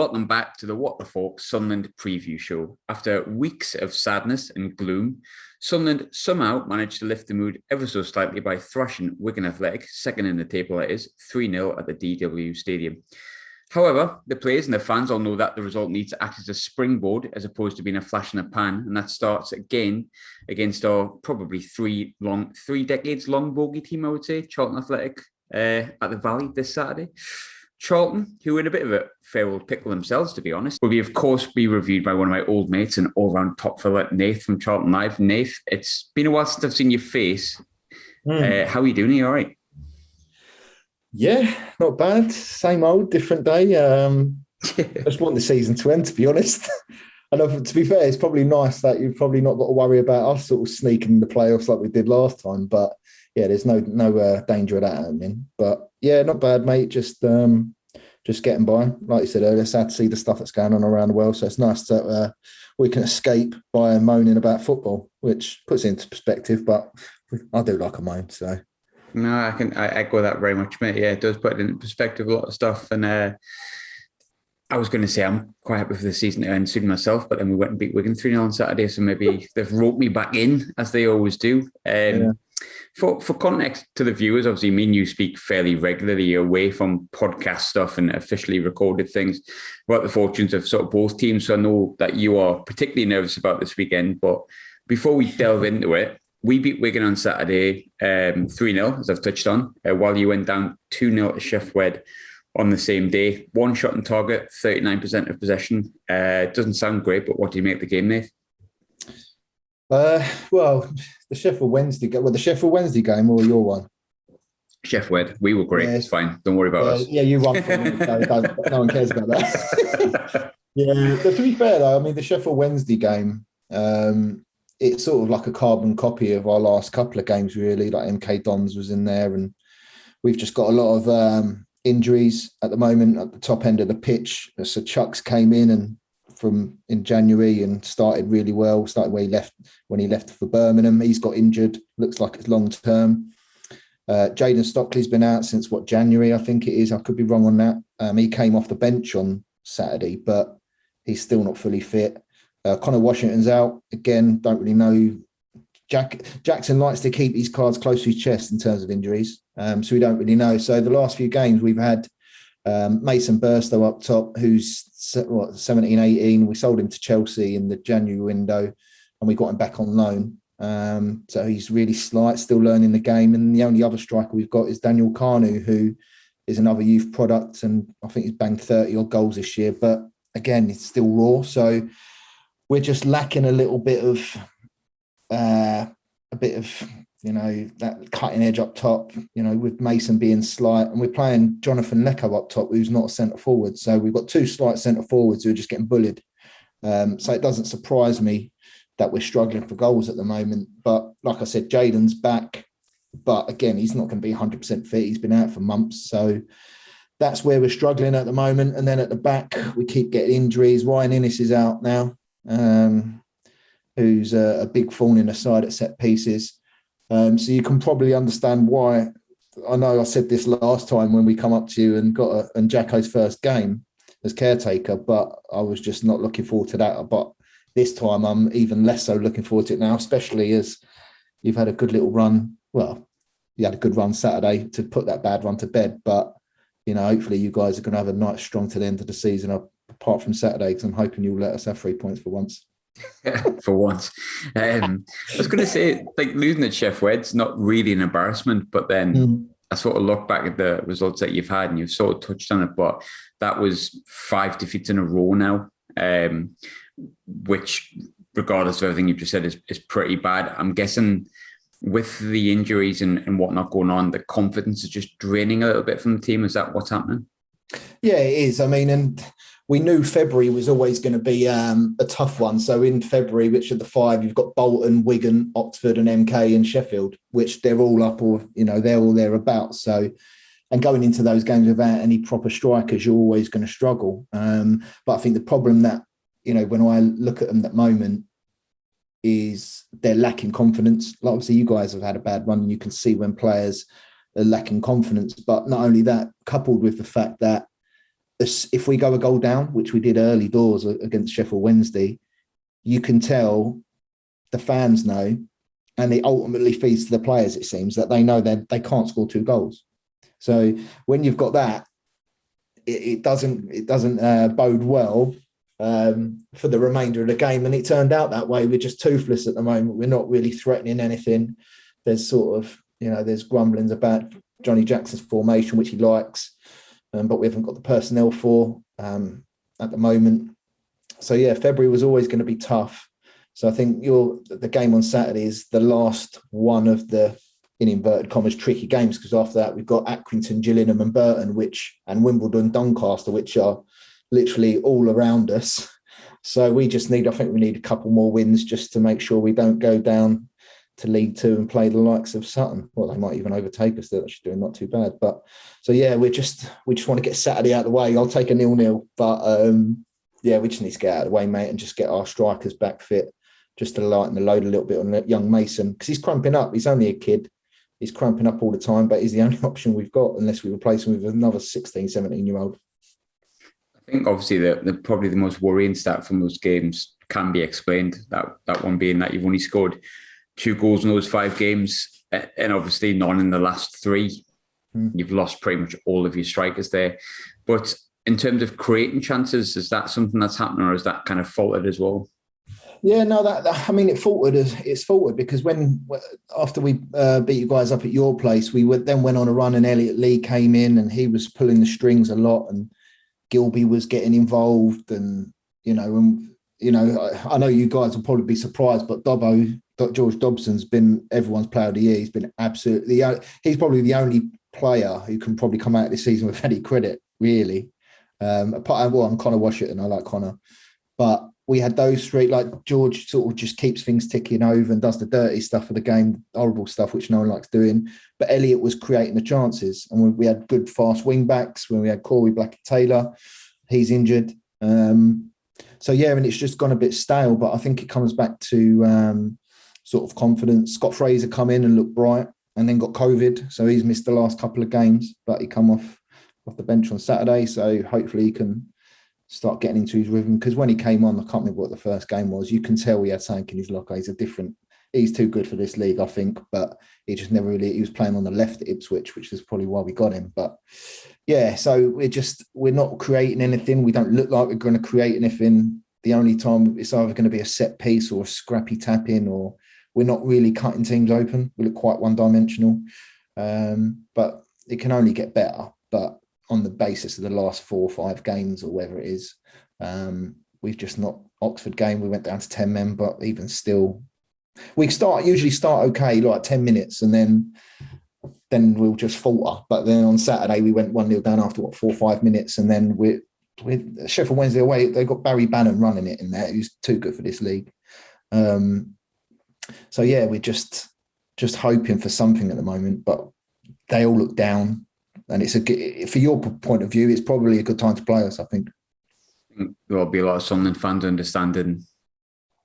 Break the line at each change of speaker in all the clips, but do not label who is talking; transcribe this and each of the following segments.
welcome back to the What the Falk Sunderland preview show. After weeks of sadness and gloom, Sunderland somehow managed to lift the mood ever so slightly by thrashing Wigan Athletic, second in the table that is, 3-0 at the DW Stadium. However, the players and the fans all know that the result needs to act as a springboard as opposed to being a flash in a pan, and that starts again against our probably three decades long bogey team, I would say, Charlton Athletic at the Valley this Saturday. Charlton, who were in a bit of a fair old pickle themselves, to be honest, will be, of course, be reviewed by one of my old mates and all-round top fella, Nath from Charlton Live. Nath, it's been a while since I've seen your face. How are you doing? Are you all right?
Yeah, not bad. Same old, different day. Just want the season to end, to be honest. And to be fair, it's probably nice that you've probably not got to worry about us sort of sneaking the playoffs like we did last time. But yeah, there's no danger of that happening. But yeah, not bad, mate. Just getting by. Like you said earlier, sad to see the stuff that's going on around the world. So it's nice that we can escape by moaning about football, which puts it into perspective. But I do like a moan, so.
No, I echo that very much, mate. Yeah, it does put it into perspective, a lot of stuff. And I was going to say I'm quite happy for the season to end soon myself, but then we went and beat Wigan 3-0 on Saturday, so maybe they've roped me back in, as they always do. For context to the viewers, obviously me and you speak fairly regularly away from podcast stuff and officially recorded things about the fortunes of sort of both teams. So I know that you are particularly nervous about this weekend, but before we delve into it, we beat Wigan on Saturday 3-0, as I've touched on, while you went down 2-0 to Sheffield on the same day. One shot on target, 39% of possession. Doesn't sound great, but what do you make of the game, Nath?
Well, the Sheffield Wednesday game or your one?
Sheffield, we were great. Yeah. It's fine. Don't worry about us.
Yeah, you won for me. No one cares about that. Yeah, but to be fair though, I mean, the Sheffield Wednesday game, it's sort of like a carbon copy of our last couple of games, really. Like MK Dons was in there, and we've just got a lot of injuries at the moment at the top end of the pitch. So Chucks came in January and started really well. Started when he left for Birmingham. He's got injured. Looks like it's long term. Jaden Stockley's been out since January, I think it is. I could be wrong on that. He came off the bench on Saturday, but he's still not fully fit. Connor Washington's out again. Don't really know. Jackson likes to keep his cards close to his chest in terms of injuries, so we don't really know. So the last few games we've had Mason Burstow up top, who's 17, 18. We sold him to Chelsea in the January window, and we got him back on loan. So he's really slight, still learning the game. And the only other striker we've got is Daniel Kanu, who is another youth product, and I think he's banged 30 odd goals this year. But again, it's still raw. So we're just lacking a little bit of, that cutting edge up top, with Mason being slight, and we're playing Jonathan Lecco up top, who's not a centre forward. So we've got two slight centre forwards who are just getting bullied. So it doesn't surprise me that we're struggling for goals at the moment. But like I said, Jaden's back, but again, he's not going to be 100% fit. He's been out for months. So that's where we're struggling at the moment. And then at the back, we keep getting injuries. Ryan Innes is out now. Who's a big thorn in the side at set pieces. So you can probably understand why. I know I said this last time when we come up to you and got Jacko's first game as caretaker, but I was just not looking forward to that. But this time I'm even less so looking forward to it now, especially as you've had a good little run. Well, you had a good run Saturday to put that bad run to bed, but hopefully you guys are going to have a nice strong to the end of the season, apart from Saturday, because I'm hoping you'll let us have 3 points for once.
For once. I was going to say, losing at Sheffield's not really an embarrassment, but then I sort of look back at the results that you've had, and you've sort of touched on it, but that was 5 defeats in a row now, which, regardless of everything you've just said, is pretty bad. I'm guessing with the injuries and whatnot going on, the confidence is just draining a little bit from the team. Is that what's happening?
Yeah, it is. I mean, and we knew February was always going to be a tough one. So in February, which are the 5, you've got Bolton, Wigan, Oxford and MK and Sheffield, which they're all up or, they're all thereabouts. So, and going into those games without any proper strikers, you're always going to struggle. But I think the problem that, when I look at them at the moment is they're lacking confidence. Like obviously you guys have had a bad run and you can see when players are lacking confidence. But not only that, coupled with the fact that if we go a goal down, which we did early doors against Sheffield Wednesday, you can tell the fans know, and it ultimately feeds to the players, it seems, that they know that they can't score 2 goals. So when you've got that, it doesn't bode well for the remainder of the game. And it turned out that way. We're just toothless at the moment. We're not really threatening anything. There's sort of, there's grumblings about Johnny Jackson's formation, which he likes, but we haven't got the personnel for at the moment. So yeah, February was always going to be tough. So I think the game on Saturday is the last one of the, in inverted commas, tricky games, because after that we've got Accrington, Gillingham and Burton, and Wimbledon, Doncaster, which are literally all around us. So I think we need a couple more wins just to make sure we don't go down to League Two and play the likes of Sutton. Well, they might even overtake us. They're actually doing not too bad. But so yeah, we just want to get Saturday out of the way. I'll take a 0-0, but yeah, we just need to get out of the way, mate, and just get our strikers back fit, just to lighten the load a little bit on young Mason, because he's cramping up. He's only a kid. He's cramping up all the time, but he's the only option we've got unless we replace him with another 16, 17-year-old.
I think obviously the probably the most worrying stat from those games can be explained. That one being that you've only scored 2 goals in those 5 games, and obviously none in the last 3. You've lost pretty much all of your strikers there. But in terms of creating chances, is that something that's happening, or is that kind of faltered as well?
Yeah, no, it faltered. It's faltered because after we beat you guys up at your place, we then went on a run, and Elliot Lee came in and he was pulling the strings a lot, and Gilby was getting involved, and I know you guys will probably be surprised, but George Dobson's been everyone's player of the year. He's been he's probably the only player who can probably come out this season with any credit, really. I'm Connor Washington. I like Connor, but we had those 3. Like George sort of just keeps things ticking over and does the dirty stuff of the game, horrible stuff which no one likes doing. But Elliot was creating the chances, and we had good fast wing backs when we had Corey Blackie-Taylor. He's injured, so yeah, and it's just gone a bit stale. But I think it comes back to sort of confidence. Scott Fraser come in and looked bright, and then got COVID, so he's missed the last couple of games. But he come off the bench on Saturday, so hopefully he can start getting into his rhythm, because when he came on, I can't remember what the first game was, you can tell he had something in his locker. He's too good for this league, I think, but he just never really, he was playing on the left at Ipswich, which is probably why we got him. But yeah, so we're not creating anything. We don't look like we're going to create anything. The only time it's either going to be a set piece or a scrappy tap in, or we're not really cutting teams open. We look quite one-dimensional, but it can only get better. But on the basis of the last 4 or 5 games or whatever it is, we've just not. Oxford game, we went down to 10 men, but even still, we usually start okay, like 10 minutes, and then we'll just falter. But then on Saturday, we went 1-0 down after 4 or 5 minutes, and then with Sheffield Wednesday away, they got Barry Bannon running it in there, who's too good for this league. So yeah, we're just hoping for something at the moment, but they all look down. And for your point of view, it's probably a good time to play us, I think.
There'll be a lot of Sunderland fans understanding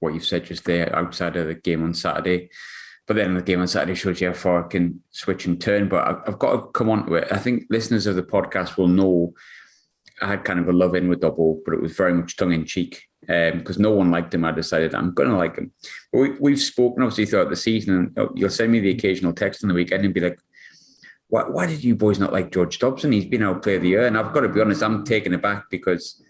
what you've said just there outside of the game on Saturday. But then the game on Saturday shows you how far it can switch and turn. But I've got to come on to it. I think listeners of the podcast will know I had kind of a love-in with Dobbo, but it was very much tongue-in-cheek because no one liked him. I decided I'm going to like him. But we've spoken, obviously, throughout the season, and you'll send me the occasional text on the weekend and be like, why did you boys not like George Dobson? He's been our player of the year. And I've got to be honest, I'm taken aback because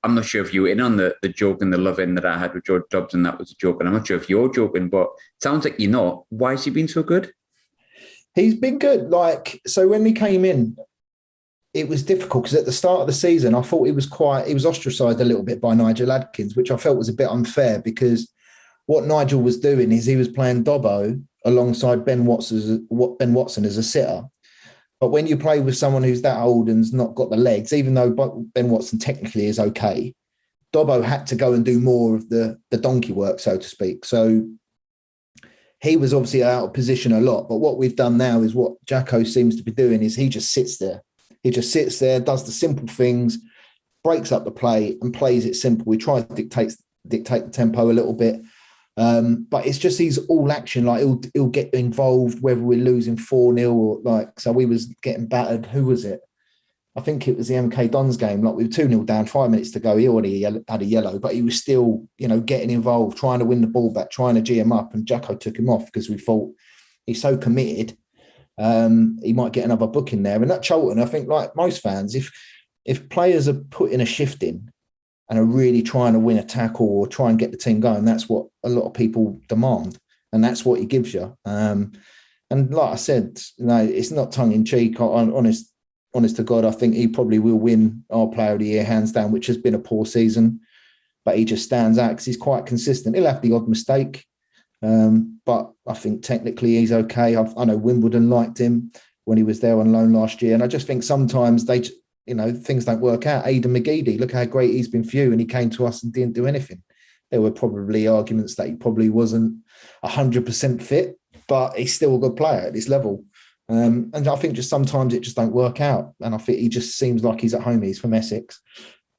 I'm not sure if you were in on the joke and the love-in that I had with George Dobson. That was a joke. And I'm not sure if you're joking, but it sounds like you're not. Why has he been so good?
He's been good. So when we came in, it was difficult because at the start of the season, I thought he was ostracised a little bit by Nigel Adkins, which I felt was a bit unfair because what Nigel was doing is he was playing Dobbo alongside Ben Watson as a sitter. But when you play with someone who's that old and's not got the legs, even though Ben Watson technically is okay, Dobbo had to go and do more of the donkey work, so to speak. So he was obviously out of position a lot. But what we've done now is what Jacko seems to be doing is he just sits there. He just sits there, does the simple things, breaks up the play and plays it simple. He tries to dictate the tempo a little bit. But it's just he's all action. Like he'll get involved whether we're losing 4-0 or so we was getting battered. Who was it? I think it was the MK Dons game, like we were 2-0 down, 5 minutes to go. He already had a yellow, but he was still, getting involved, trying to win the ball back, trying to G him up. And Jacko took him off because we thought he's so committed, he might get another book in there. And at Charlton, I think, like most fans, if players are putting a shift in and are really trying to win a tackle or try and get the team going, that's what a lot of people demand. And that's what he gives you. And like I said, it's not tongue in cheek. Honest to God, I think he probably will win our Player of the Year hands down, which has been a poor season. But he just stands out because he's quite consistent. He'll have the odd mistake, but I think technically he's okay. I know Wimbledon liked him when he was there on loan last year, and I just think sometimes things don't work out. Aidan McGeady, look how great he's been for you, and he came to us and didn't do anything. There were probably arguments that he probably wasn't 100% fit, but he's still a good player at this level. And I think just sometimes it just don't work out. And I think he just seems like he's at home. He's from Essex.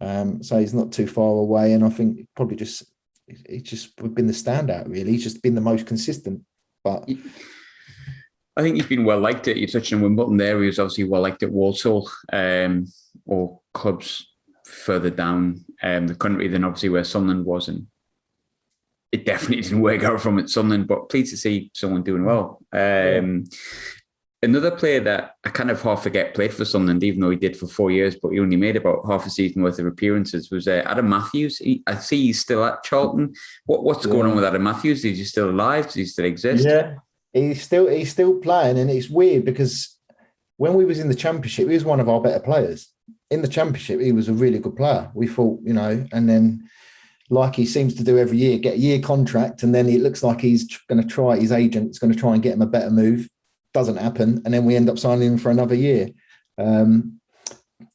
So he's not too far away. And I think probably he's just been the standout, really. He's just been the most consistent. But
I think he's been well liked at, you touched on Wimbledon there. He was obviously well liked at Walsall, or clubs further down the country than obviously where Sunderland was. And it definitely didn't work out from at Sunderland, but pleased to see someone doing well. Another player that I kind of half forget played for Sunderland, even though he did for 4 years, but he only made about half a season worth of appearances, was Adam Matthews. I see he's still at Charlton. What's going on with Adam Matthews? Is he still alive? Does he still exist?
Yeah, he's still playing, and it's weird because when we was in the Championship, he was one of our better players. In the Championship, he was a really good player. We thought, and then like he seems to do every year, get a year contract, and then it looks like he's going to try, his agent's going to try and get him a better move. Doesn't happen, and then we end up signing him for another year.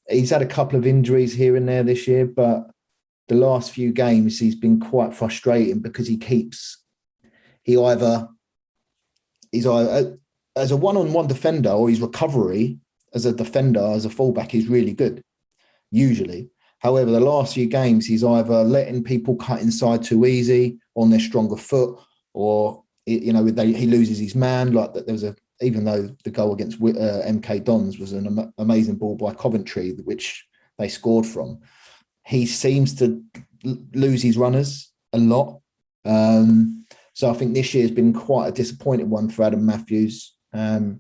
He's had a couple of injuries here and there this year, but the last few games he's been quite frustrating because he's either as a one-on-one defender, or his recovery as a defender, as a fullback, is really good, usually. However, the last few games he's either letting people cut inside too easy on their stronger foot, or he loses his man. Like that, there was even though the goal against MK Dons was an amazing ball by Coventry, which they scored from, he seems to lose his runners a lot. So I think this year has been quite a disappointing one for Adam Matthews. But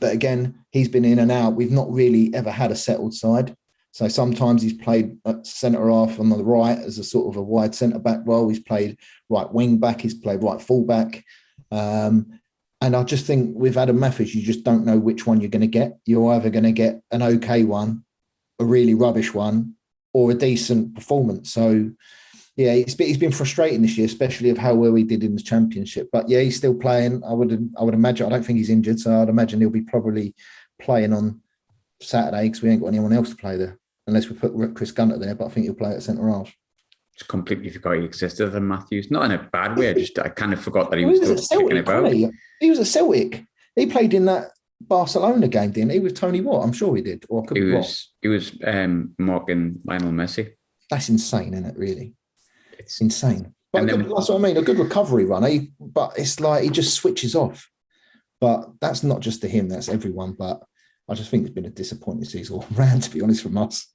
again, he's been in and out. We've not really ever had a settled side. So sometimes he's played at centre-half on the right as a sort of a wide centre-back role. He's played right wing-back. He's played right full-back. And I just think with Adam Matthews, you just don't know which one you're going to get. You're either going to get an okay one, a really rubbish one, or a decent performance. So, yeah, he's been frustrating this year, especially of how well he did in the Championship. But, yeah, he's still playing. I would imagine. I don't think he's injured, so I'd imagine he'll be probably playing on Saturday because we ain't got anyone else to play there, unless we put Chris Gunter there, but I think he'll play at centre-half.
Just completely forgot he existed, Adam Matthews. Not in a bad way. I kind of forgot that he was still kicking about.
He was at Celtic. He played in that Barcelona game, didn't he? With Tony Watt, I'm sure he did. Or
he was mocking Lionel Messi.
That's insane, isn't it? Really, it's insane. But
then,
that's what I mean. A good recovery run. But it's like he just switches off. But that's not just to him. That's everyone. But I just think it's been a disappointing season all round, to be honest, from us.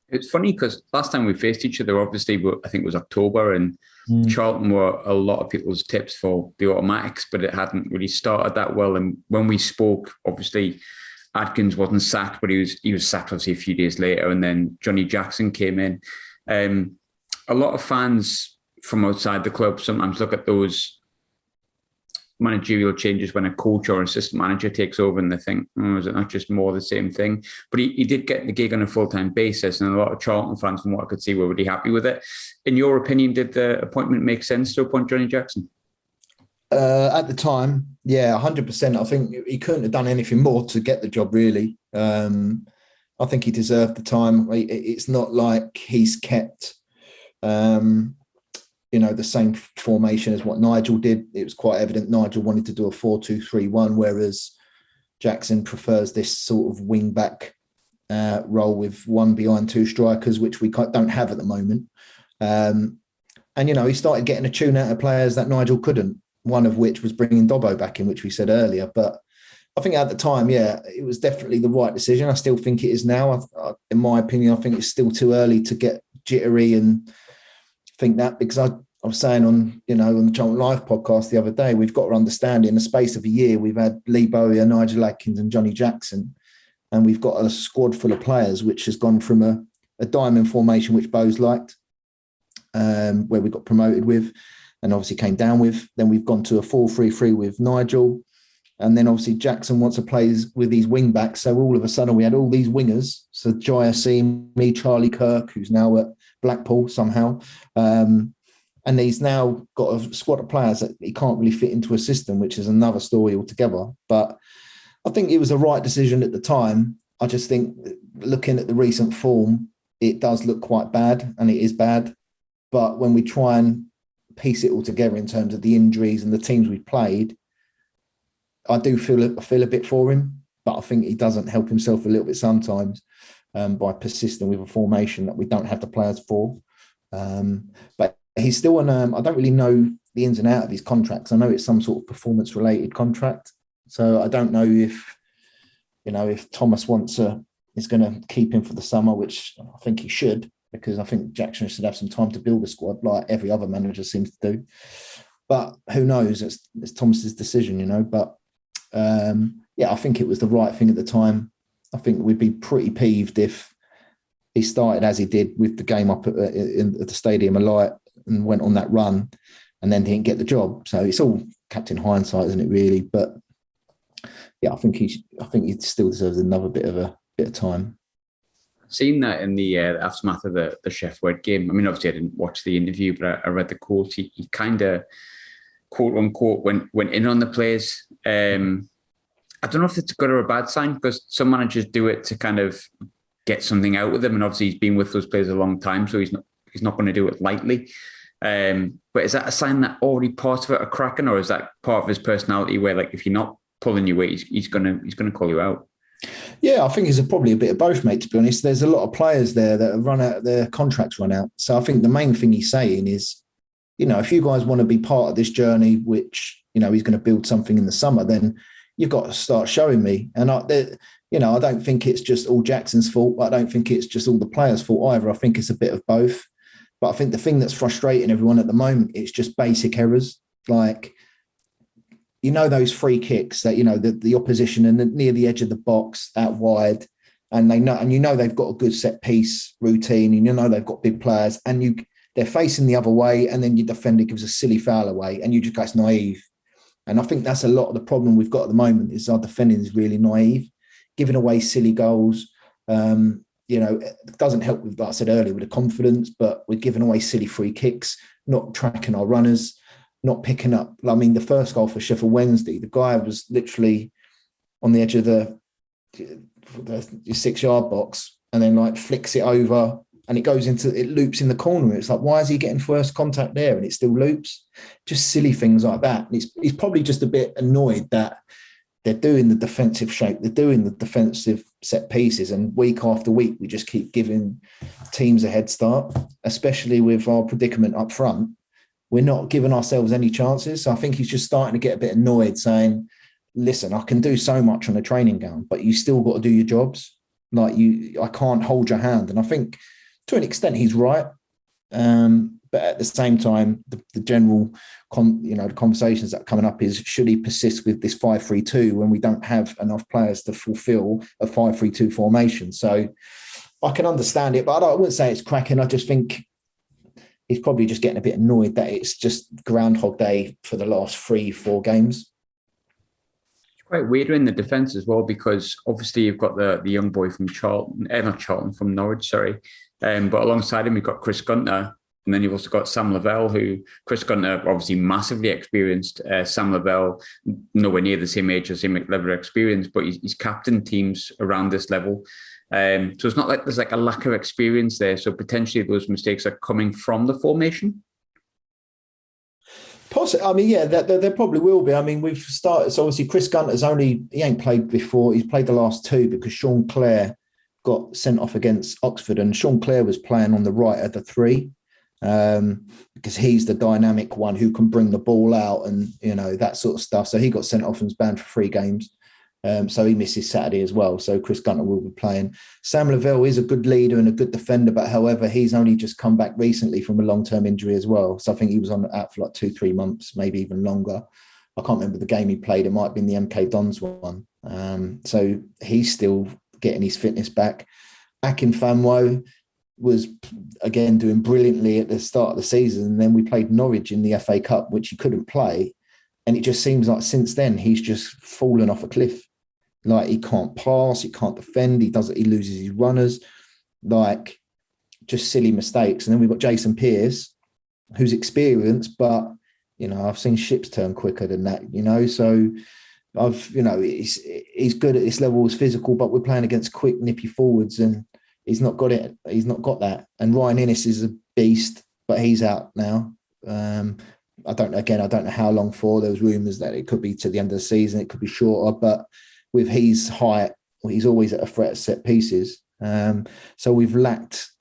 It's funny because last time we faced each other, obviously, I think it was October, and Charlton were a lot of people's tips for the automatics, but it hadn't really started that well. And when we spoke, obviously, Adkins wasn't sacked, but he was sacked obviously a few days later, and then Johnny Jackson came in. A lot of fans from outside the club sometimes look at those managerial changes when a coach or assistant manager takes over and they think, is it not just more the same thing? But he did get the gig on a full-time basis, and a lot of Charlton fans, from what I could see, were really happy with it. In your opinion, did the appointment make sense to appoint Johnny Jackson?
At the time, yeah, 100%. I think he couldn't have done anything more to get the job, really. I think he deserved the time. It's not like he's kept the same formation as what Nigel did. It was quite evident Nigel wanted to do a 4-2-3-1, whereas Jackson prefers this sort of wing-back role with one behind two strikers, which we don't have at the moment. And he started getting a tune out of players that Nigel couldn't, one of which was bringing Dobbo back in, which we said earlier. But I think at the time, yeah, it was definitely the right decision. I still think it is now. In my opinion, I think it's still too early to get jittery and think that, because I was saying on the Charlton Live podcast the other day, we've got to understand in the space of a year, we've had Lee Bowyer, Nigel Atkins and Johnny Jackson, and we've got a squad full of players which has gone from a diamond formation, which Bowes liked, where we got promoted with and obviously came down with. Then we've gone to a 4-3-3 with Nigel. And then obviously Jackson wants to play with these wing backs. So all of a sudden we had all these wingers. So Jai me, Charlie Kirk, who's now at Blackpool somehow. And he's now got a squad of players that he can't really fit into a system, which is another story altogether. But I think it was the right decision at the time. I just think looking at the recent form, it does look quite bad, and it is bad. But when we try and piece it all together in terms of the injuries and the teams we've played, I do feel a bit for him, but I think he doesn't help himself a little bit sometimes by persisting with a formation that we don't have the players for. But he's still on. I don't really know the ins and outs of his contracts. I know it's some sort of performance-related contract, so I don't know if Thomas is going to keep him for the summer, which I think he should, because I think Jackson should have some time to build a squad like every other manager seems to do. But who knows? It's Thomas's decision, But I think it was the right thing at the time. I think we'd be pretty peeved if he started as he did with the game up at the Stadium of Light and went on that run and then didn't get the job. So it's all captain hindsight, isn't it, really? But yeah, I think he still deserves another bit of time.
I've seen that in the aftermath of the Sheffield game. I mean, obviously I didn't watch the interview, but I read the quote. He kind of, quote unquote, went in on the players. I don't know if it's a good or a bad sign, because some managers do it to kind of get something out of them, and obviously he's been with those players a long time, so he's not going to do it lightly. But is that a sign that already part of it are cracking, or is that part of his personality where, like, if you're not pulling your weight, he's gonna call you out?
Yeah, I think it's probably a bit of both, mate, to be honest. There's a lot of players there that have run out, their contracts run out. So I think the main thing he's saying is, if you guys want to be part of this journey, which, he's going to build something in the summer, then you've got to start showing me. And I don't think it's just all Jackson's fault. I don't think it's just all the players' fault either. I think it's a bit of both. But I think the thing that's frustrating everyone at the moment, it's just basic errors. Like, those free kicks that, the opposition and near the edge of the box out wide, and they've got a good set piece routine, and they've got big players, and they're facing the other way, and then your defender gives a silly foul away, and you just go, it's naive. And I think that's a lot of the problem we've got at the moment, is our defending is really naive, giving away silly goals. It doesn't help with, like I said earlier, with the confidence, but we're giving away silly free kicks, not tracking our runners, not picking up. I mean, the first goal for Sheffield Wednesday, the guy was literally on the edge of the 6-yard box, and then flicks it over, and it loops in the corner. It's like, why is he getting first contact there? And it still loops. Just silly things like that. And he's probably just a bit annoyed that they're doing the defensive shape, they're doing the defensive set pieces, and week after week we just keep giving teams a head start, especially with our predicament up front. We're not giving ourselves any chances. So I think he's just starting to get a bit annoyed, saying, listen, I can do so much on a training ground, but you still got to do your jobs. I can't hold your hand. And I think to an extent he's right. But at the same time, the general, the conversations that are coming up is, should he persist with this 5-3-2 when we don't have enough players to fulfill a 5-3-2 formation? So I can understand it, but I wouldn't say it's cracking. I just think he's probably just getting a bit annoyed that it's just Groundhog Day for the last 3-4 games.
It's quite weird in the defence as well, because obviously you've got the young boy from from Norwich, sorry. But alongside him, you've got Chris Gunter, and then you've also got Sam Lavelle, who, Chris Gunter, obviously massively experienced. Sam Lavelle, nowhere near the same age or same level of experience, but he's captained teams around this level. So it's not like there's a lack of experience there. So potentially those mistakes are coming from the formation.
Possibly. I mean, yeah, there probably will be. I mean, we've started. So obviously, Chris Gunter's he ain't played before. He's played the last two because Sean Clare got sent off against Oxford, and Sean Clare was playing on the right of the three, because he's the dynamic one who can bring the ball out and that sort of stuff. So he got sent off and was banned for 3 games. So he misses Saturday as well. So Chris Gunter will be playing. Sam Lavelle is a good leader and a good defender, but however, he's only just come back recently from a long-term injury as well. So I think he was out for like 2-3 months, maybe even longer. I can't remember the game he played. It might have been the MK Dons one. So he's still getting his fitness back. Akinfanwo was, again, doing brilliantly at the start of the season. And then we played Norwich in the FA Cup, which he couldn't play. And it just seems like since then, he's just fallen off a cliff. Like, he can't pass, he can't defend, he loses his runners, like, just silly mistakes. And then we've got Jason Pearce, who's experienced, but, you know, I've seen ships turn quicker than that, you know. So he's good at this level, he's physical, but we're playing against quick, nippy forwards, and he's not got it. He's not got that. And Ryan Innes is a beast, but he's out now. I don't know how long for. There was rumours that it could be to the end of the season, it could be shorter, but with his height, he's always at a threat of set pieces. So we've lacked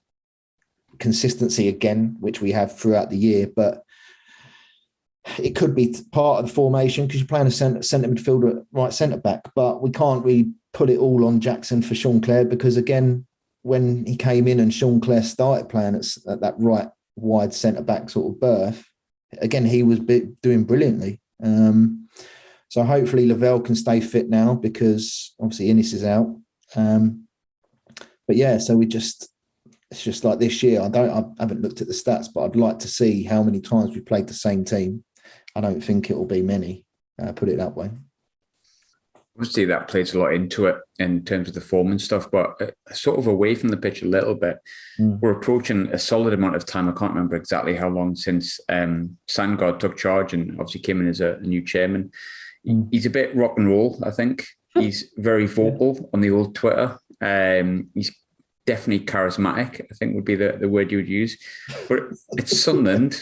consistency again, which we have throughout the year, but it could be part of the formation because you're playing a centre midfielder at right centre back, but we can't really put it all on Jackson for Sean Clare because, again, when he came in and Sean Clare started playing at that right wide centre back sort of berth, again, he was doing brilliantly. So hopefully Lavelle can stay fit now because obviously Innes is out. But yeah, so it's just like this year. I haven't looked at the stats, but I'd like to see how many times we've played the same team. I don't think it will be many, put it that way.
Obviously, that plays a lot into it in terms of the form and stuff, but sort of away from the pitch a little bit. We're approaching a solid amount of time. I can't remember exactly how long since Sandgaard took charge and obviously came in as a new chairman. He's a bit rock and roll, I think. He's very vocal on the old Twitter. He's definitely charismatic, I think would be the word you would use. But at Sunderland,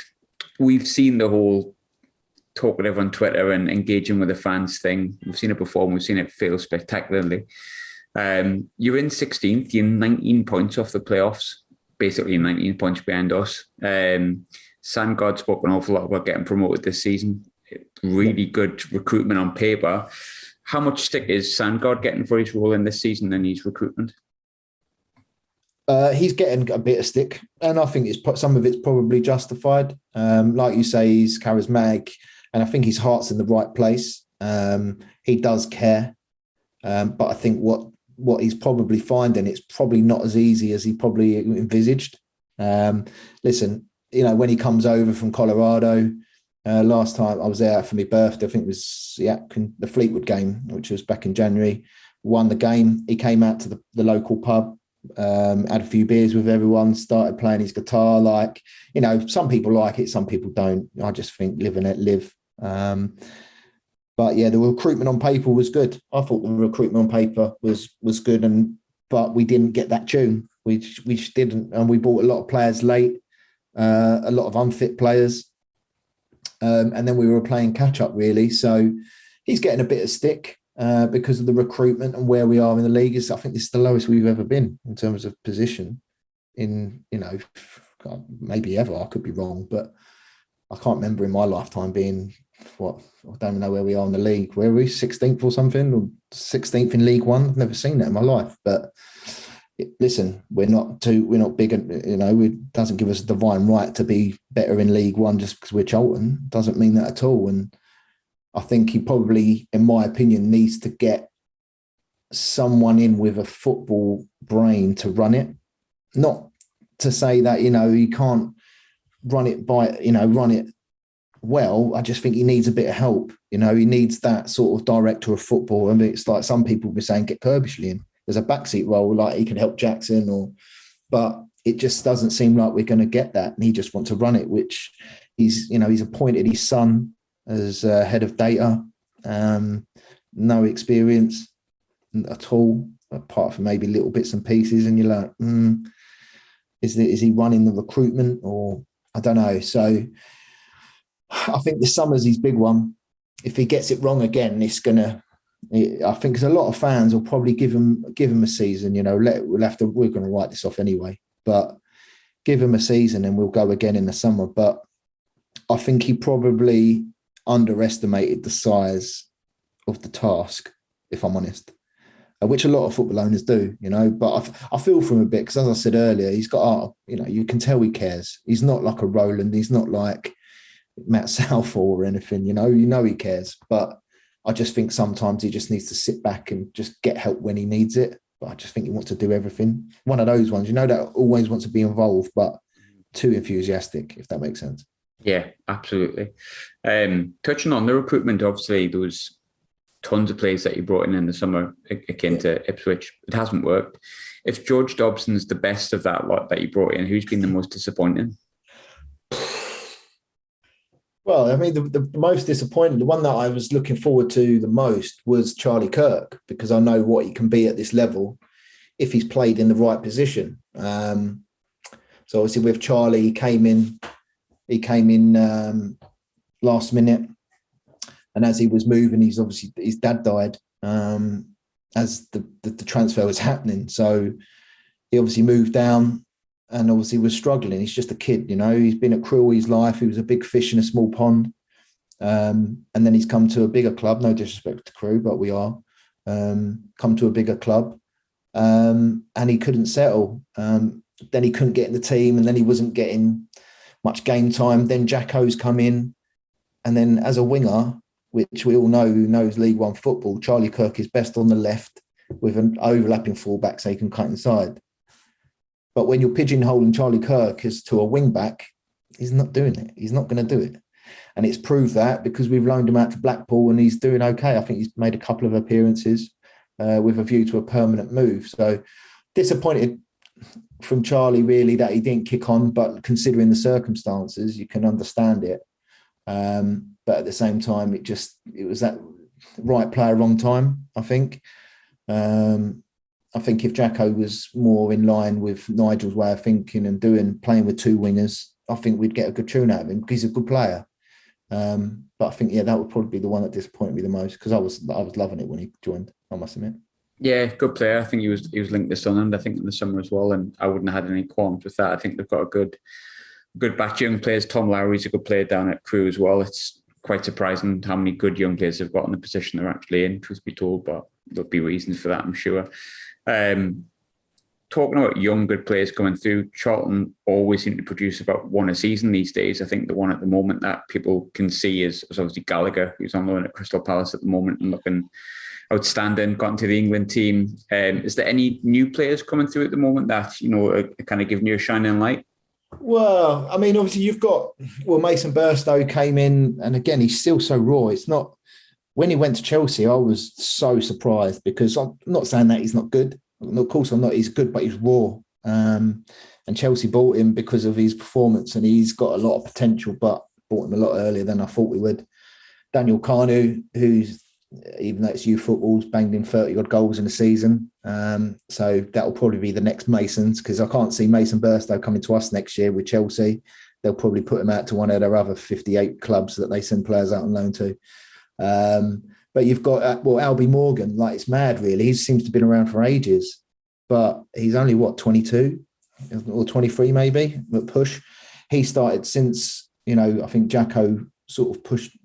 we've seen the whole talkative on Twitter and engaging with the fans thing. We've seen it before and we've seen it fail spectacularly. You're in 16th, you're 19 points off the playoffs, basically 19 points behind us. Sandgaard spoke an awful lot about getting promoted this season. Really good recruitment on paper. How much stick is Sandgaard getting for his role in this season and his recruitment?
He's getting a bit of stick, and I think some of it's probably justified. Like you say, he's charismatic, and I think his heart's in the right place. He does care, but I think what he's probably finding, it's probably not as easy as he probably envisaged. Listen, you know, when he comes over from Colorado, last time I was there for my birthday, I think it was the Fleetwood game, which was back in January, won the game. He came out to the local pub, had a few beers with everyone, started playing his guitar. Like, you know, some people like it, some people don't. I just think live and let live. But yeah, the recruitment on paper was good. I thought the recruitment on paper was good, but we didn't get that tune. We didn't, and we bought a lot of players late, a lot of unfit players. And then we were playing catch up, really. So he's getting a bit of stick because of the recruitment and where we are in the league. I think this is the lowest we've ever been in terms of position in, you know, maybe ever. I could be wrong, but I can't remember in my lifetime being, I don't know where we are in the league. Where are we? 16th or something? Or 16th in League One? I've never seen that in my life. But listen, we're not big, you know, it doesn't give us a divine right to be better in League One just because we're Charlton. Doesn't mean that at all. And I think he probably, in my opinion, needs to get someone in with a football brain to run it. Not to say that, you know, he can't run it well. I just think he needs a bit of help. You know, he needs that sort of director of football. I mean, it's like some people were saying, get Kirbishley in. There's a backseat role, like he can help Jackson, but it just doesn't seem like we're going to get that. And he just wants to run it, which he's appointed his son as head of data. No experience at all, apart from maybe little bits and pieces. And you're like, is he running the recruitment, or I don't know. So I think this summer's his big one. If he gets it wrong again, it's gonna. I think because a lot of fans will probably give him a season. You know, we're going to write this off anyway, but give him a season and we'll go again in the summer. But I think he probably underestimated the size of the task. if I'm honest. Which a lot of football owners do, but I feel for him a bit because, as I said earlier, he's got, you can tell he cares. He's not like a Roland. He's not like Matt Southall or anything, he cares. But I just think sometimes he just needs to sit back and just get help when he needs it. But I just think he wants to do everything. One of those ones, that always wants to be involved, but too enthusiastic, if that makes sense.
Yeah, absolutely. Touching on the recruitment, obviously, there was tons of players that you brought in the summer akin to Ipswich. It hasn't worked. If George Dobson's the best of that lot that you brought in, who's been the most disappointing?
Well, I mean, the most disappointing, the one that I was looking forward to the most was Charlie Kirk, because I know what he can be at this level if he's played in the right position. So obviously with Charlie, he came in last minute. And as he was moving, his dad died as the transfer was happening. So he obviously moved down and obviously was struggling. He's just a kid, He's been at Crewe his life. He was a big fish in a small pond. And then he's come to a bigger club. No disrespect to Crewe, but we are. Come to a bigger club. And he couldn't settle. Then he couldn't get in the team, and then he wasn't getting much game time. Then Jacko's come in. And then as a winger, which we all know who knows League One football, Charlie Kirk is best on the left with an overlapping fullback so he can cut inside. But when you're pigeonholing Charlie Kirk as to a wing-back, he's not doing it. He's not going to do it. And it's proved that because we've loaned him out to Blackpool and he's doing okay. I think he's made a couple of appearances with a view to a permanent move. So disappointed from Charlie, really, that he didn't kick on, but considering the circumstances, you can understand it. But at the same time, it was that right player, wrong time, I think. I think if Jacko was more in line with Nigel's way of thinking and playing with two wingers, I think we'd get a good tune out of him because he's a good player. But I think, that would probably be the one that disappointed me the most because I was loving it when he joined, I must admit. Yeah,
good player. I think he was linked to Sunderland, I think, in the summer as well, and I wouldn't have had any qualms with that. I think they've got a good batch of young players. Tom Lowry's a good player down at Crewe as well. It's quite surprising how many good young players they've got in the position they're actually in, truth be told, but there'll be reasons for that, I'm sure. Talking about young good players coming through, Charlton always seem to produce about one a season these days. I think the one at the moment that people can see is obviously Gallagher, who's on loan at Crystal Palace at the moment and looking outstanding, got into the England team. Is there any new players coming through at the moment that, are kind of giving you a shining light?
Well, I mean, obviously you've got, Mason Burstow came in, and again, he's still so raw. It's not, when he went to Chelsea, I was so surprised because I'm not saying that he's not good. Of course I'm not, he's good, but he's raw. And Chelsea bought him because of his performance and he's got a lot of potential, but bought him a lot earlier than I thought we would. Daniel Kanu, who's, even though it's youth football's banged in 30-odd goals in a season. So that will probably be the next Masons because I can't see Mason Burstow coming to us next year with Chelsea. They'll probably put him out to one of their other 58 clubs that they send players out on loan to. But you've got, Albie Morgan, like it's mad really. He seems to have been around for ages, but he's only, 22 or 23 maybe, but push. He started since, I think Jacko sort of pushed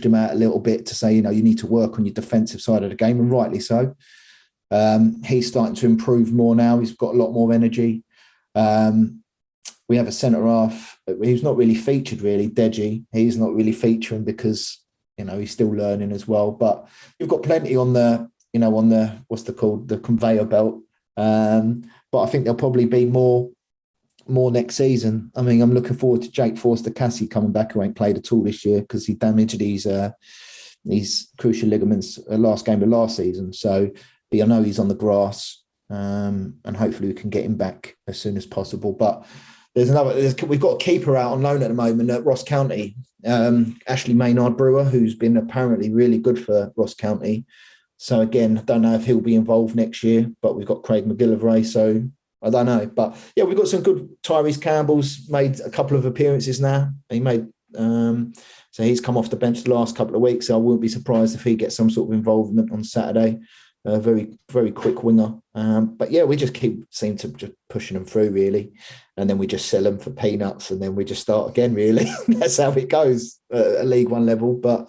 him out a little bit to say, you need to work on your defensive side of the game, and rightly so. He's starting to improve more now. He's got a lot more energy. We have a centre-half who's not really featured, really, Deji. He's not really featuring because, he's still learning as well. But you've got plenty on the the conveyor belt. But I think there'll probably be more next season. I mean, I'm looking forward to Jake Forster-Cassie coming back, who ain't played at all this year because he damaged his crucial ligaments last game of last season. So I know he's on the grass, and hopefully we can get him back as soon as possible. But we've got a keeper out on loan at the moment at Ross County, Ashley Maynard Brewer, who's been apparently really good for Ross County. So again, I don't know if he'll be involved next year, but we've got Craig McGillivray, so I don't know. But yeah, we've got some good. Tyrese Campbell's made a couple of appearances now. So he's come off the bench the last couple of weeks. So I wouldn't be surprised if he gets some sort of involvement on Saturday. Very, very quick winger. But yeah, we just seem to just pushing them through really. And then we just sell them for peanuts and then we just start again really. That's how it goes at a League One level. But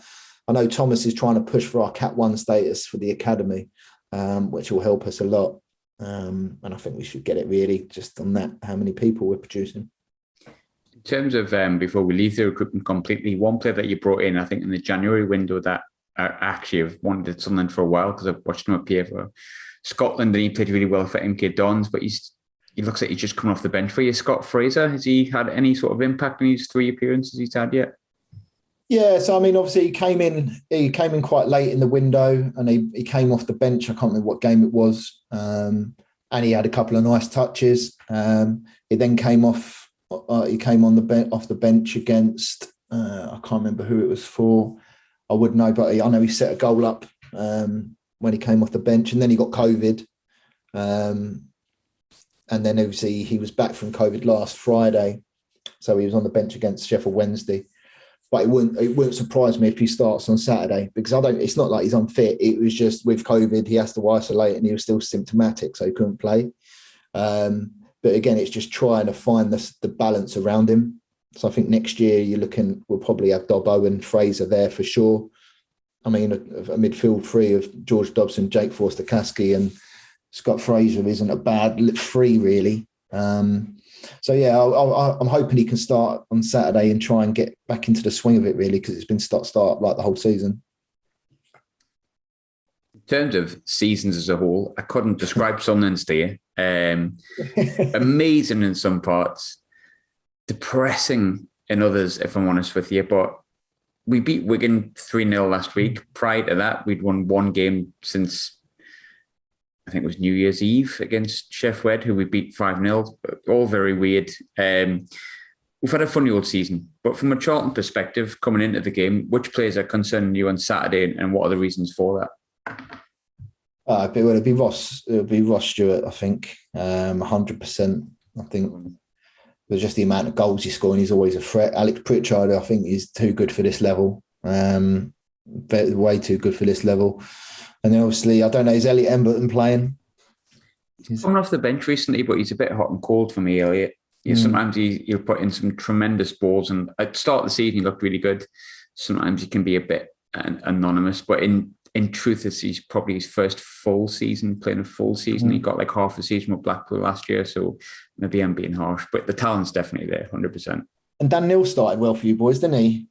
I know Thomas is trying to push for our Cat 1 status for the academy, which will help us a lot. And I think we should get it really just on that, how many people we're producing.
In terms of, before we leave the recruitment completely, one player that you brought in, I think in the January window that I actually have wanted Sunderland for a while because I've watched him appear for Scotland and he played really well for MK Dons, but he looks like he's just coming off the bench for you. Scott Fraser, has he had any sort of impact in his 3 appearances he's had yet?
Yeah, so I mean, obviously he came in quite late in the window and he came off the bench. I can't remember what game it was. And he had a couple of nice touches. He then came off. He came on off the bench against. I can't remember who it was for. I would know, but I know he set a goal up when he came off the bench, and then he got COVID. And then obviously he was back from COVID last Friday, so he was on the bench against Sheffield Wednesday. But it wouldn't surprise me if he starts on Saturday because it's not like he's unfit. It was just with COVID, he has to isolate and he was still symptomatic, so he couldn't play. But again, it's just trying to find the balance around him. So I think next year we'll probably have Dobbo and Fraser there for sure. I mean, a midfield three of George Dobson, Jake Forster-Caskey and Scott Fraser isn't a bad three really. So yeah, I'm hoping he can start on Saturday and try and get back into the swing of it really, because it's been start like the whole season.
In terms of seasons as a whole, I couldn't describe Sunderland's to you. Amazing in some parts, depressing in others, if I'm honest with you. But we beat Wigan 3-0 last week. Prior to that, we'd won one game since I think it was New Year's Eve against Sheff Wed, who we beat 5-0. All very weird. We've had a funny old season. But from a Charlton perspective, coming into the game, which players are concerning you on Saturday and what are the reasons for that?
It'll be Ross. It'll be Ross Stewart, I think. 100%. I think there's just the amount of goals he's scoring. He's always a threat. Alex Pritchard, I think, is too good for this level. Way too good for this level. And then obviously, I don't know, is Elliot Emberton playing?
He's coming off the bench recently, but he's a bit hot and cold for me, Elliot. Sometimes he'll put in some tremendous balls, and at the start of the season, he looked really good. Sometimes he can be a bit anonymous, but in truth, he's probably his first full season, playing a full season. He got like half a season with Blackpool last year, so maybe I'm being harsh, but the talent's definitely there, 100%.
And Dan Neil started well for you boys, didn't he?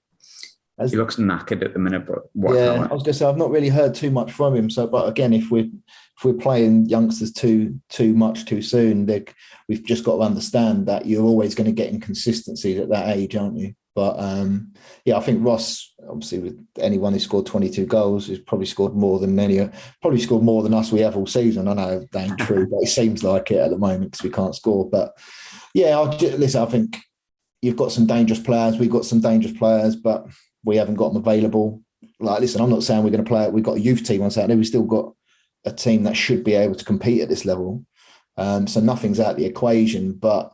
He looks knackered at the minute, but
I was going to say I've not really heard too much from him. So, but again, if we're playing youngsters too much too soon, we've just got to understand that you're always going to get inconsistencies at that age, aren't you? But I think Ross, obviously, with anyone who scored 22 goals, has probably scored more than us we have all season. I know that ain't true, but it seems like it at the moment because we can't score. But yeah, listen, I think you've got some dangerous players. We've got some dangerous players, but we haven't got them available. Like, listen, I'm not saying we're going to play it. We've got a youth team on Saturday. We've still got a team that should be able to compete at this level. So nothing's out of the equation. But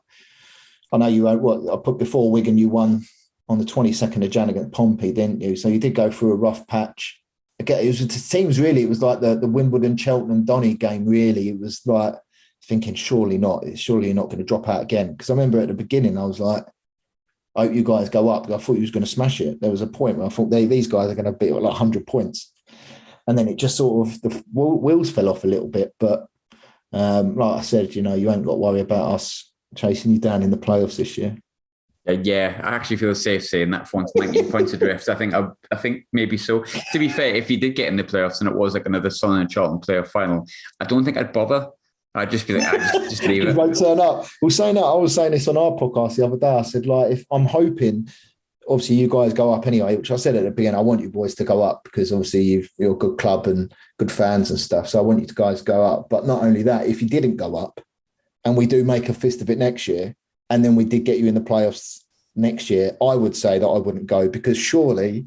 I know you, I put before Wigan, you won on the 22nd of Jan against Pompey, didn't you? So you did go through a rough patch. Again, it was like the Wimbledon, Cheltenham, Donny game, really. It was like thinking, surely you're not going to drop out again. Because I remember at the beginning, I was like, I hope you guys go up. I thought you was going to smash it. There was a point where I thought these guys are going to be like 100 points. And then it just sort of, the wheels fell off a little bit. But like I said, you ain't got to worry about us chasing you down in the playoffs this year.
Yeah, I actually feel safe saying that for 19 points adrift. I think maybe so. To be fair, if you did get in the playoffs and it was like another Sunderland and Charlton playoff final, I don't think I'd bother. I'd just be like, just leave it.
You won't turn up. I was saying this on our podcast the other day. I said, like, if I'm hoping, obviously you guys go up anyway, which I said at the beginning, I want you boys to go up because obviously you're a good club and good fans and stuff. So I want you guys to go up. But not only that, if you didn't go up and we do make a fist of it next year, and then we did get you in the playoffs next year, I would say that I wouldn't go because surely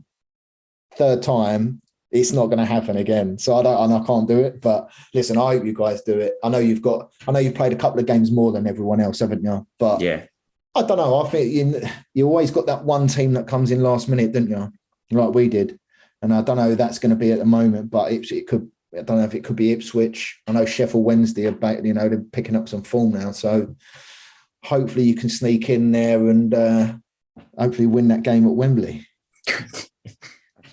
third time, it's not going to happen again. So I can't do it. But listen, I hope you guys do it. I know you've played a couple of games more than everyone else, haven't you? But yeah, I don't know. I think you always got that one team that comes in last minute, didn't you? Like we did. And I don't know who that's going to be at the moment, but it could. I don't know if it could be Ipswich. I know Sheffield Wednesday are back. They're picking up some form now. So hopefully you can sneak in there and hopefully win that game at Wembley.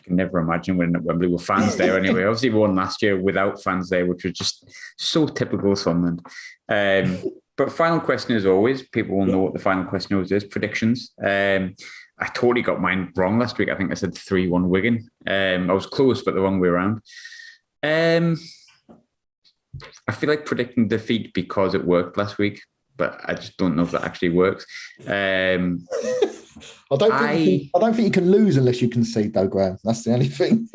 can never imagine winning at Wembley with fans there anyway. Obviously, we won last year without fans there, which was just so typical Sunderland. But final question, as always, people will know what the final question always is, predictions. I totally got mine wrong last week. I think I said 3-1 Wigan. I was close, but the wrong way around. I feel like predicting defeat because it worked last week, but I just don't know if that actually works.
I don't think you can lose unless you concede, though, Graham. That's the only thing.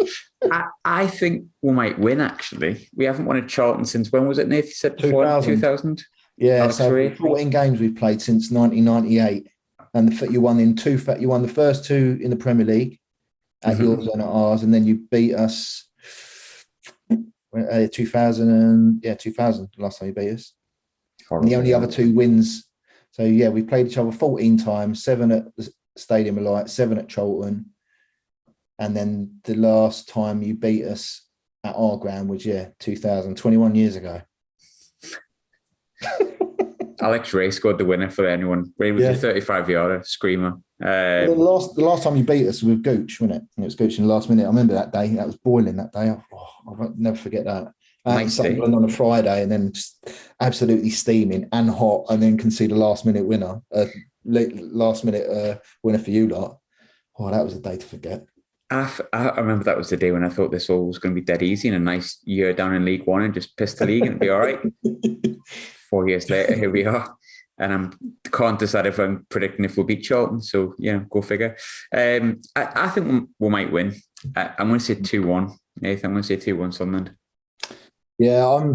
I think we might win, actually. We haven't won at Charlton since, when was it, Nath? You said before? 2000?
Yeah, so 14 games we've played since 1998. And you won the first two in the Premier League at yours and at ours, and then you beat us 2000, last time you beat us. Horrible. And the only other two wins. So, yeah, we played each other 14 times, 7 at the Stadium of Light, 7 at Charlton. And then the last time you beat us at our ground was, 21 years ago.
Alex Ray scored the winner for anyone. Ray was a 35-yarder, screamer.
The last time you beat us was with Gooch, wasn't it? And it was Gooch in the last minute. I remember that day. That was boiling that day. I'll never forget that. Sunderland on a Friday, and then just absolutely steaming and hot, and then concede a last-minute winner. Last-minute winner for you lot. Oh, that was a day to forget.
I remember that was the day when I thought this all was going to be dead easy and a nice year down in League One and just piss the league and it'd be all right. 4 years later, here we are. And I can't decide if I'm predicting if we'll beat Charlton. So, go figure. I think we might win. I'm going to say 2-1. Nathan, I'm going to say 2-1 Sunderland.
Yeah,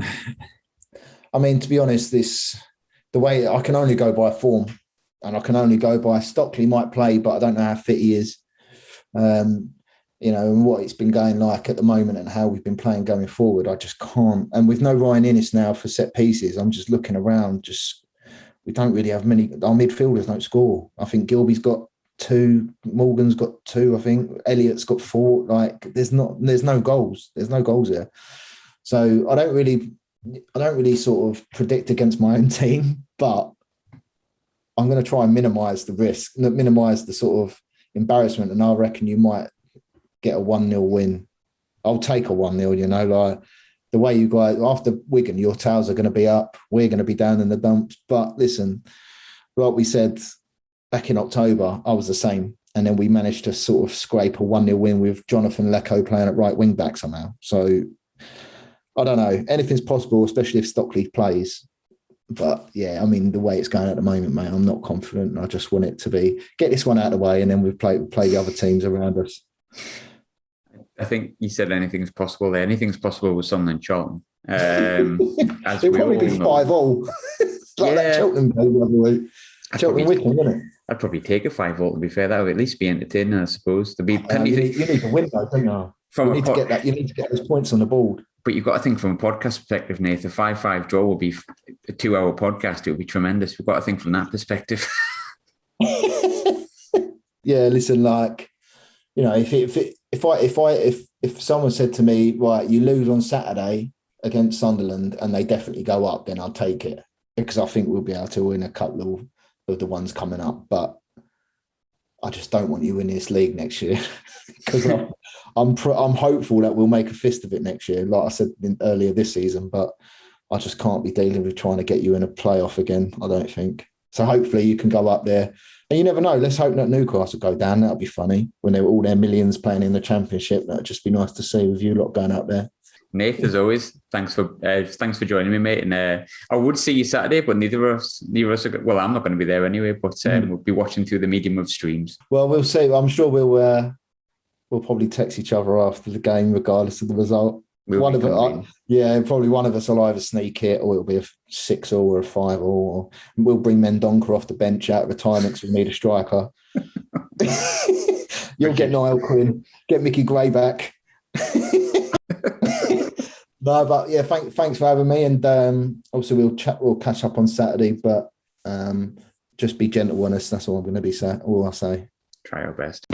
I mean, to be honest, the way I can only go by form and I can only go by Stockley might play, but I don't know how fit he is. And what it's been going like at the moment and how we've been playing going forward, I just can't. And with no Ryan Innes now for set pieces, I'm just looking around. We don't really have many. Our midfielders don't score. I think Gilby's got 2, Morgan's got 2. I think Elliott's got 4. Like there's no goals. There's no goals there. So I don't really sort of predict against my own team, but I'm going to try and minimise the risk, minimise the sort of embarrassment, and I reckon you might get a 1-0 win. I'll take a 1-0, like the way you guys, after Wigan, your tails are going to be up. We're going to be down in the dumps. But listen, like we said back in October, I was the same. And then we managed to sort of scrape a 1-0 win with Jonathan Lecco playing at right wing back somehow. So I don't know. Anything's possible, especially if Stockley plays. But yeah, I mean, the way it's going at the moment, mate, I'm not confident. I just want it to get this one out of the way, and then we'll play the other teams around us.
I think you said anything's possible there. Anything's possible with Sunderland Charlton.
It'll probably be 5-5. Like that Charlton game the other week. Charlton Wigan, isn't it?
I'd probably take a 5-0, to be fair. That would at least be entertaining, I suppose. There'd be plenty.
You need to win, though, don't you? You need to get those points on the board.
But you've got to think from a podcast perspective, Nathan. A 5-5 draw will be a 2-hour podcast. It would be tremendous. We've got to think from that perspective.
Yeah, listen, like, if someone said to me, right, you lose on Saturday against Sunderland and they definitely go up, then I'll take it, because I think we'll be able to win a couple of the ones coming up. But I just don't want you in this league next year, because I'm hopeful that we'll make a fist of it next year, like I said earlier this season. But I just can't be dealing with trying to get you in a playoff again, I don't think. So hopefully you can go up there. And you never know. Let's hope that Newcastle go down. That'll be funny when they were all their millions playing in the Championship. That'd just be nice to see with you lot going up there.
Nath, as always, thanks for joining me, mate. And I would see you Saturday, but neither of us are. Well, I'm not going to be there anyway. But we'll be watching through the medium of streams.
Well, we'll see. I'm sure we'll probably text each other after the game, regardless of the result. Probably one of us will either sneak it, or it'll be a 6-0 or a 5-0, or we'll bring Mendonca off the bench out of retirement because we need a striker. You'll get Niall Quinn, get Mickey Gray back. No, but yeah, thanks for having me, and obviously we'll catch up on Saturday, but just be gentle on us. That's all I'm going to be saying. All I say.
Try our best.